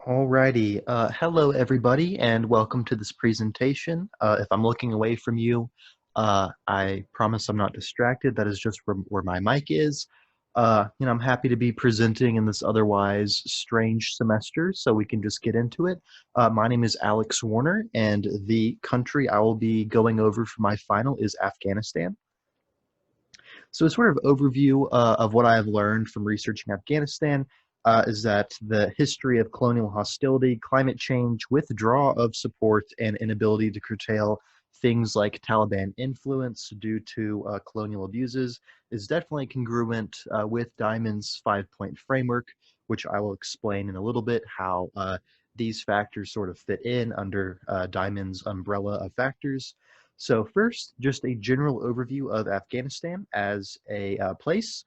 Alrighty. Hello, everybody, and welcome to this presentation. If I'm looking away from you, I promise I'm not distracted. That is just where my mic is. I'm happy to be presenting in this otherwise strange semester, so we can just get into it. My name is Alex Warner, and the country I will be going over for my final is Afghanistan. So a sort of overview of what I have learned from researching Afghanistan is that the history of colonial hostility, climate change, withdrawal of support, and inability to curtail things like Taliban influence due to colonial abuses is definitely congruent with Diamond's 5-point framework, which I will explain in a little bit how these factors sort of fit in under Diamond's umbrella of factors. So first, just a general overview of Afghanistan as a place.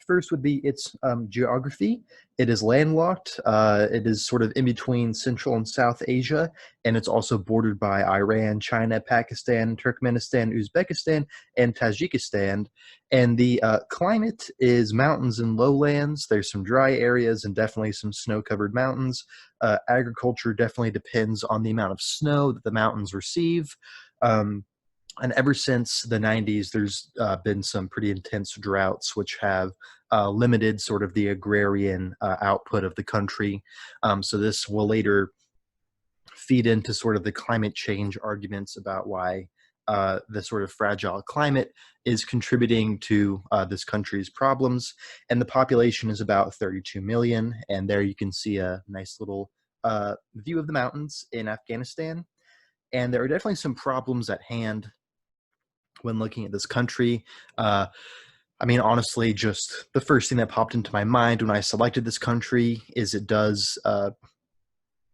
First would be its geography. It is landlocked. It is sort of in between Central and South Asia, and it's also bordered by Iran, China, Pakistan, Turkmenistan, Uzbekistan, and Tajikistan. And the climate is mountains and lowlands. There's some dry areas and definitely some snow-covered mountains. Agriculture definitely depends on the amount of snow that the mountains receive. Um, and ever since the 90s, there's been some pretty intense droughts, which have limited sort of the agrarian output of the country. So this will later feed into sort of the climate change arguments about why the sort of fragile climate is contributing to this country's problems. And the population is about 32 million. And there you can see a nice little view of the mountains in Afghanistan. And there are definitely some problems at hand when looking at this country. Honestly, just the first thing that popped into my mind when I selected this country is it does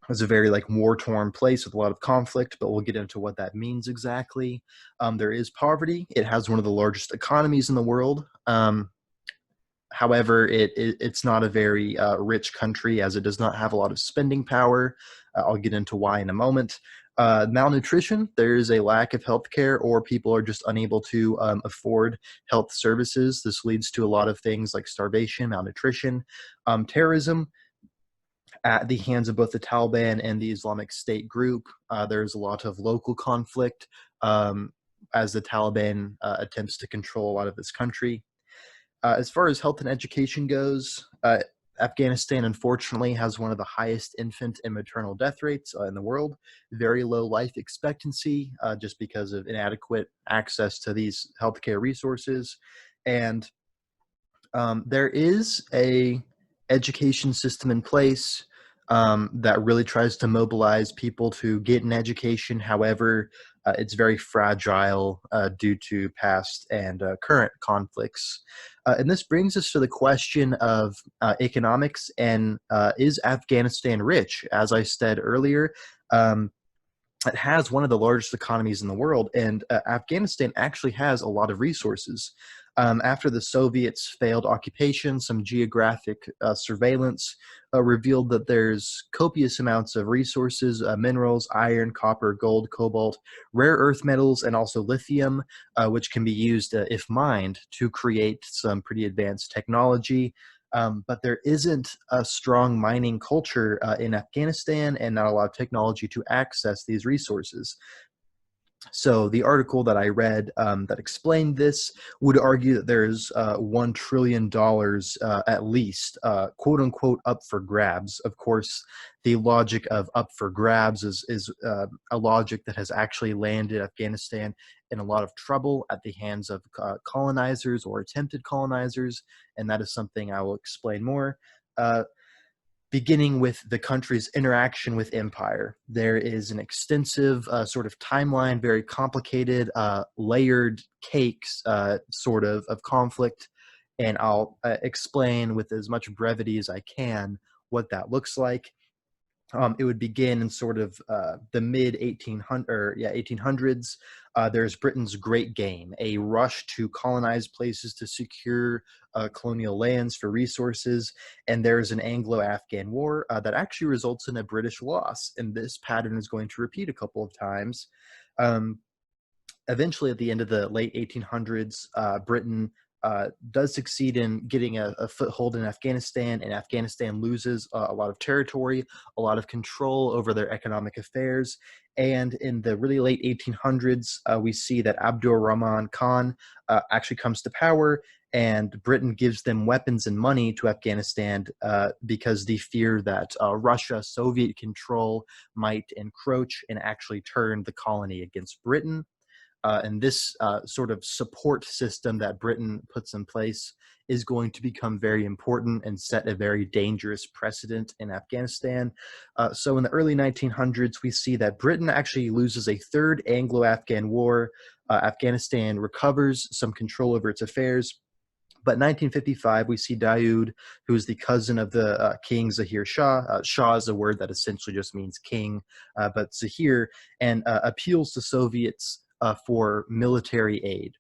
is a very like war-torn place with a lot of conflict, but we'll get into what that means exactly. There is poverty. It has one of the largest economies in the world. However, it's not a very rich country as it does not have a lot of spending power. I'll get into why in a moment. Malnutrition, there's a lack of healthcare, or people are just unable to afford health services. This leads to a lot of things like starvation, malnutrition, terrorism at the hands of both the Taliban and the Islamic State group. There's a lot of local conflict as the Taliban attempts to control a lot of this country. As far as health and education goes, Afghanistan unfortunately has one of the highest infant and maternal death rates in the world, very low life expectancy just because of inadequate access to these healthcare resources. And there is a education system in place that really tries to mobilize people to get an education. However, it's very fragile due to past and current conflicts. And this brings us to the question of economics and is Afghanistan rich? As I said earlier, it has one of the largest economies in the world, and Afghanistan actually has a lot of resources. After the Soviets' failed occupation, some geographic surveillance revealed that there's copious amounts of resources, minerals, iron, copper, gold, cobalt, rare earth metals, and also lithium, which can be used, if mined, to create some pretty advanced technology. But there isn't a strong mining culture in Afghanistan and not a lot of technology to access these resources. So the article that I read that explained this would argue that there's $1 trillion at least, quote unquote, up for grabs. Of course, the logic of up for grabs is a logic that has actually landed Afghanistan in a lot of trouble at the hands of colonizers or attempted colonizers, and that is something I will explain more. Beginning with the country's interaction with empire. There is an extensive sort of timeline, very complicated, layered cakes sort of conflict, and I'll explain with as much brevity as I can what that looks like. It would begin in sort of the mid 1800s. There's Britain's Great Game, a rush to colonize places to secure colonial lands for resources. And there's an Anglo-Afghan war that actually results in a British loss. And this pattern is going to repeat a couple of times. Um, Eventually, at the end of the late 1800s, Britain does succeed in getting a foothold in Afghanistan, and Afghanistan loses a lot of territory, a lot of control over their economic affairs. And in the really late 1800s, we see that Abdur Rahman Khan actually comes to power, and Britain gives them weapons and money to Afghanistan because they fear that Russia, Soviet control might encroach and actually turn the colony against Britain. And this sort of support system that Britain puts in place is going to become very important and set a very dangerous precedent in Afghanistan. So in the early 1900s, we see that Britain actually loses a third Anglo-Afghan war. Afghanistan recovers some control over its affairs. But in 1955, we see Daoud, who is the cousin of the King Zahir Shah. Shah is a word that essentially just means king, but Zahir, and appeals to Soviets for military aid.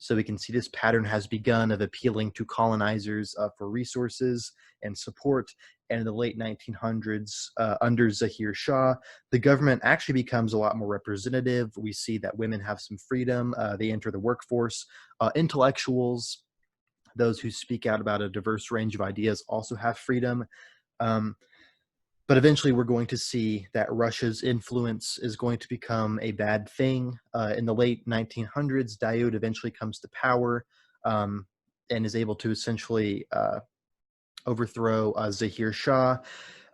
So we can see this pattern has begun of appealing to colonizers for resources and support. And in the late 1900s, under Zahir Shah, the government actually becomes a lot more representative. We see that women have some freedom. They enter the workforce. Intellectuals, those who speak out about a diverse range of ideas, also have freedom. Um, but eventually, we're going to see that Russia's influence is going to become a bad thing. In the late 1900s, Daoud eventually comes to power um, and is able to essentially overthrow Zahir Shah.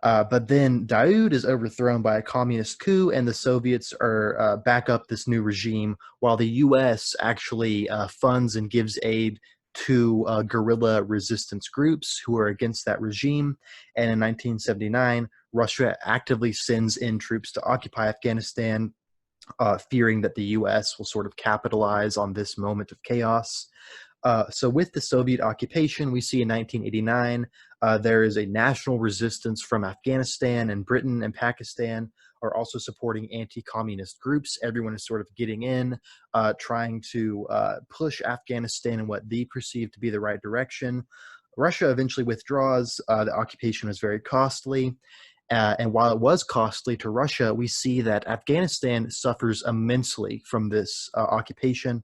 But then Daoud is overthrown by a communist coup, and the Soviets are back up this new regime, while the U.S. actually funds and gives aid to guerrilla resistance groups who are against that regime. And in 1979, Russia actively sends in troops to occupy Afghanistan, fearing that the U.S. will sort of capitalize on this moment of chaos. So with the Soviet occupation, we see in 1989, there is a national resistance from Afghanistan, and Britain and Pakistan are also supporting anti-communist groups. Everyone is sort of getting in, trying to push Afghanistan in what they perceive to be the right direction. Russia eventually withdraws. The occupation was very costly. And while it was costly to Russia, we see that Afghanistan suffers immensely from this occupation.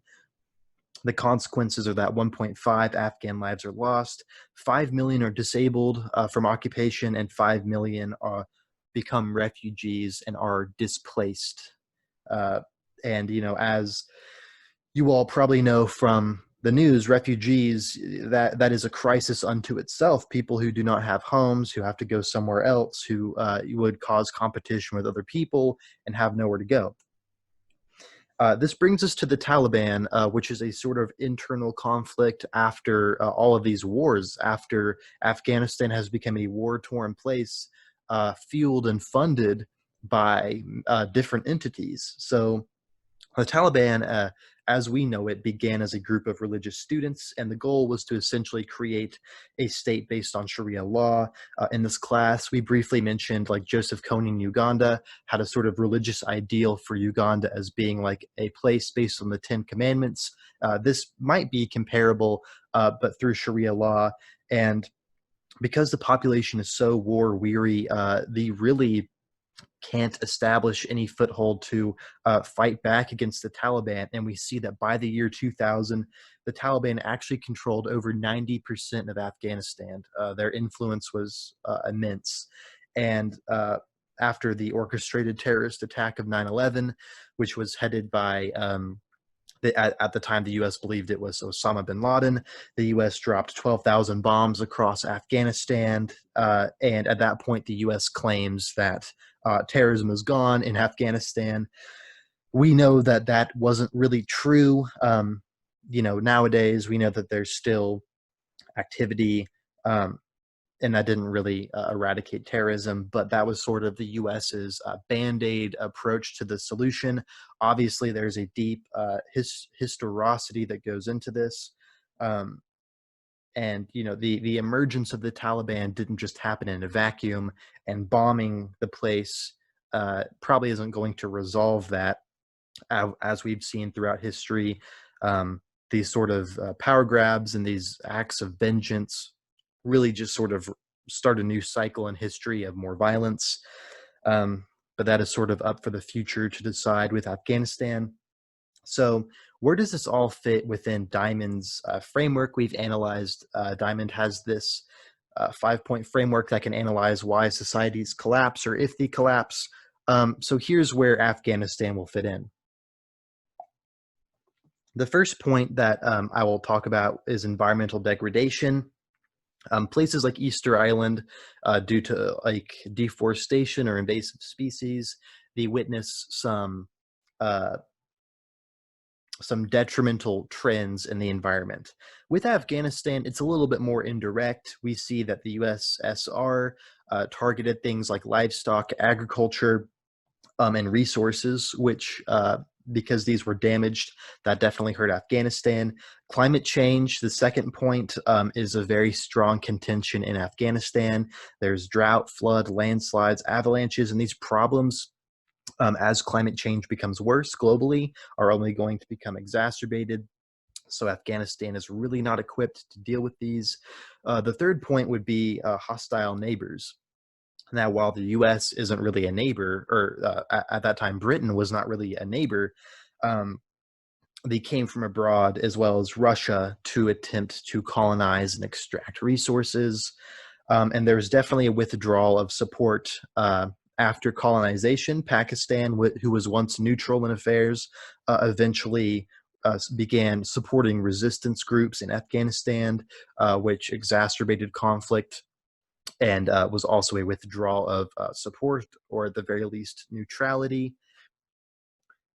The consequences are that 1.5 Afghan lives are lost, 5 million are disabled from occupation, and 5 million become refugees and are displaced. And, you know, as you all probably know from the news, refugees, that is a crisis unto itself. People who do not have homes, who have to go somewhere else, who would cause competition with other people and have nowhere to go. This brings us to the Taliban, which is a sort of internal conflict after all of these wars, after Afghanistan has become a war-torn place, fueled and funded by different entities. So the Taliban, as we know it, began as a group of religious students, and the goal was to essentially create a state based on Sharia law. In this class, we briefly mentioned like Joseph Kony in Uganda had a sort of religious ideal for Uganda as being like a place based on the Ten Commandments. This might be comparable, but through Sharia law. And because the population is so war weary, the really can't establish any foothold to fight back against the Taliban. And we see that by the year 2000, the Taliban actually controlled over 90% of Afghanistan. Their influence was immense. And after the orchestrated terrorist attack of 9/11, which was headed by at the time, the U.S. believed it was Osama bin Laden. The U.S. dropped 12,000 bombs across Afghanistan. And at that point, the U.S. claims that terrorism is gone in Afghanistan. We know that that wasn't really true. You know, nowadays, we know that there's still activity. And that didn't really eradicate terrorism, but that was sort of the U.S.'s band-aid approach to the solution. Obviously, there's a deep historicity that goes into this. And, you know, the emergence of the Taliban didn't just happen in a vacuum, and bombing the place probably isn't going to resolve that. As we've seen throughout history, these sort of power grabs and these acts of vengeance really just sort of start a new cycle in history of more violence. But that is sort of up for the future to decide with Afghanistan. So, where does this all fit within Diamond's framework? We've analyzed, Diamond has this 5 point framework that can analyze why societies collapse or if they collapse. So, here's where Afghanistan will fit in. The first point that I will talk about is environmental degradation. Places like Easter Island, due to like deforestation or invasive species, they witness uh, some detrimental trends in the environment. With Afghanistan, it's a little bit more indirect. We see that the USSR targeted things like livestock, agriculture, and resources, which, because these were damaged, that definitely hurt Afghanistan. Climate change, the second point, is a very strong contention in Afghanistan. There's drought, flood, landslides, avalanches, and these problems, as climate change becomes worse globally, are only going to become exacerbated. So Afghanistan is really not equipped to deal with these. The third point would be hostile neighbors. Now, while the U.S. isn't really a neighbor, or at that time Britain was not really a neighbor, um, they came from abroad, as well as Russia, to attempt to colonize and extract resources. And there was definitely a withdrawal of support after colonization. Pakistan, who was once neutral in affairs, eventually began supporting resistance groups in Afghanistan, which exacerbated conflict, and was also a withdrawal of support, or at the very least neutrality.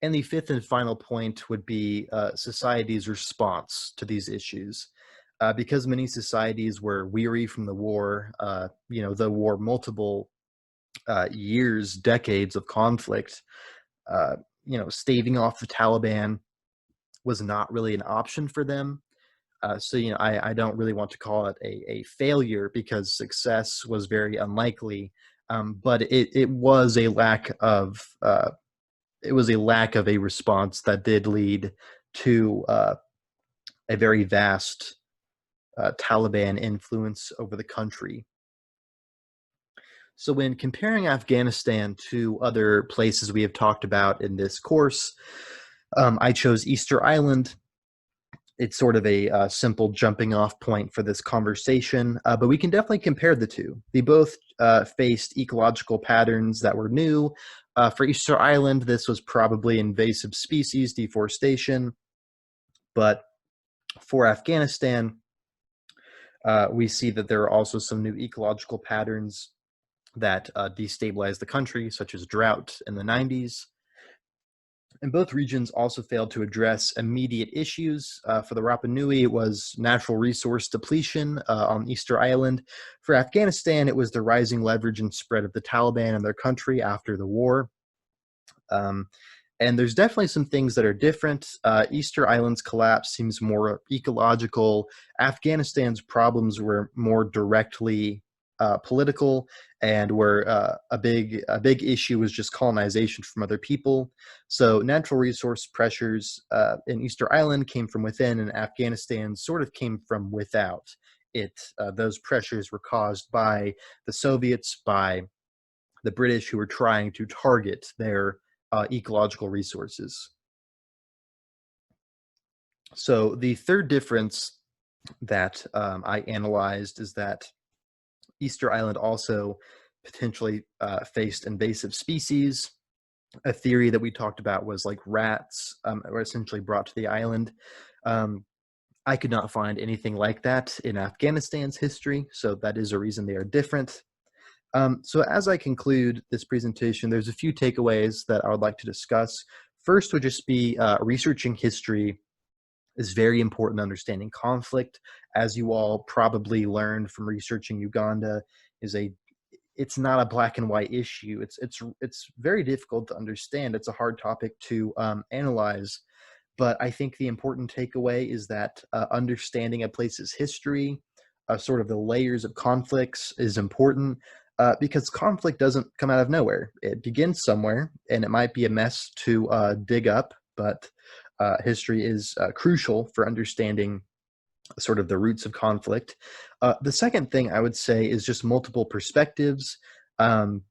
And the fifth and final point would be society's response to these issues. Because many societies were weary from the war, the war, multiple years, decades of conflict, staving off the Taliban was not really an option for them. I don't really want to call it a failure, because success was very unlikely. But it was a lack of a response that did lead to a very vast Taliban influence over the country. So, when comparing Afghanistan to other places we have talked about in this course, I chose Easter Island. It's sort of a simple jumping off point for this conversation, but we can definitely compare the two. They both faced ecological patterns that were new. For Easter Island, this was probably invasive species deforestation, but for Afghanistan, we see that there are also some new ecological patterns that destabilized the country, such as drought in the 90s. And both regions also failed to address immediate issues. For the Rapa Nui, it was natural resource depletion on Easter Island. For Afghanistan, it was the rising leverage and spread of the Taliban in their country after the war. Um, and there's definitely some things that are different. Easter Island's collapse seems more ecological. Afghanistan's problems were more directly political, and where a big issue was just colonization from other people. So natural resource pressures in Easter Island came from within, and Afghanistan sort of came from without. Those pressures were caused by the Soviets, by the British, who were trying to target their ecological resources. So the third difference that I analyzed is that Easter Island also potentially faced invasive species. A theory that we talked about was like rats were essentially brought to the island. Um, I could not find anything like that in Afghanistan's history, so that is a reason they are different. So as I conclude this presentation, there's a few takeaways that I would like to discuss. First would just be researching history is very important to understanding conflict. As you all probably learned from researching Uganda, is a it's not a black and white issue. It's very difficult to understand. It's a hard topic to analyze. But I think the important takeaway is that understanding a place's history, sort of the layers of conflicts, is important, because conflict doesn't come out of nowhere. It begins somewhere, and it might be a mess to dig up, but history is crucial for understanding sort of the roots of conflict. The second thing I would say is just multiple perspectives. Um,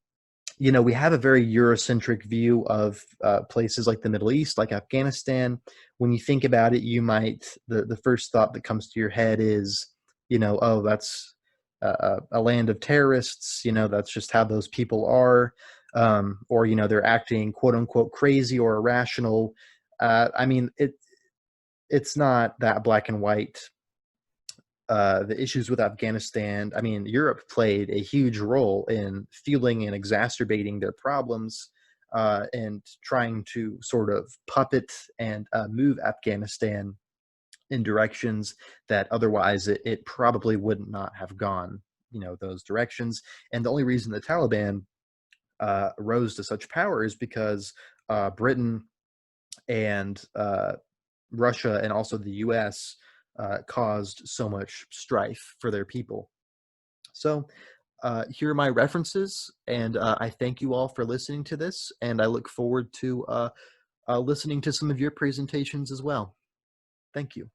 we have a very Eurocentric view of places like the Middle East, like Afghanistan. When you think about it, the first thought that comes to your head is, oh, that's a land of terrorists. That's just how those people are, or they're acting quote unquote crazy or irrational. I mean, it's not that black and white. The issues with Afghanistan, I mean, Europe played a huge role in fueling and exacerbating their problems, and trying to sort of puppet and move Afghanistan in directions that otherwise it probably would not have gone, those directions. And the only reason the Taliban rose to such power is because Britain and Russia and also the US caused so much strife for their people. So, here are my references, and I thank you all for listening to this, and I look forward to listening to some of your presentations as well. Thank you.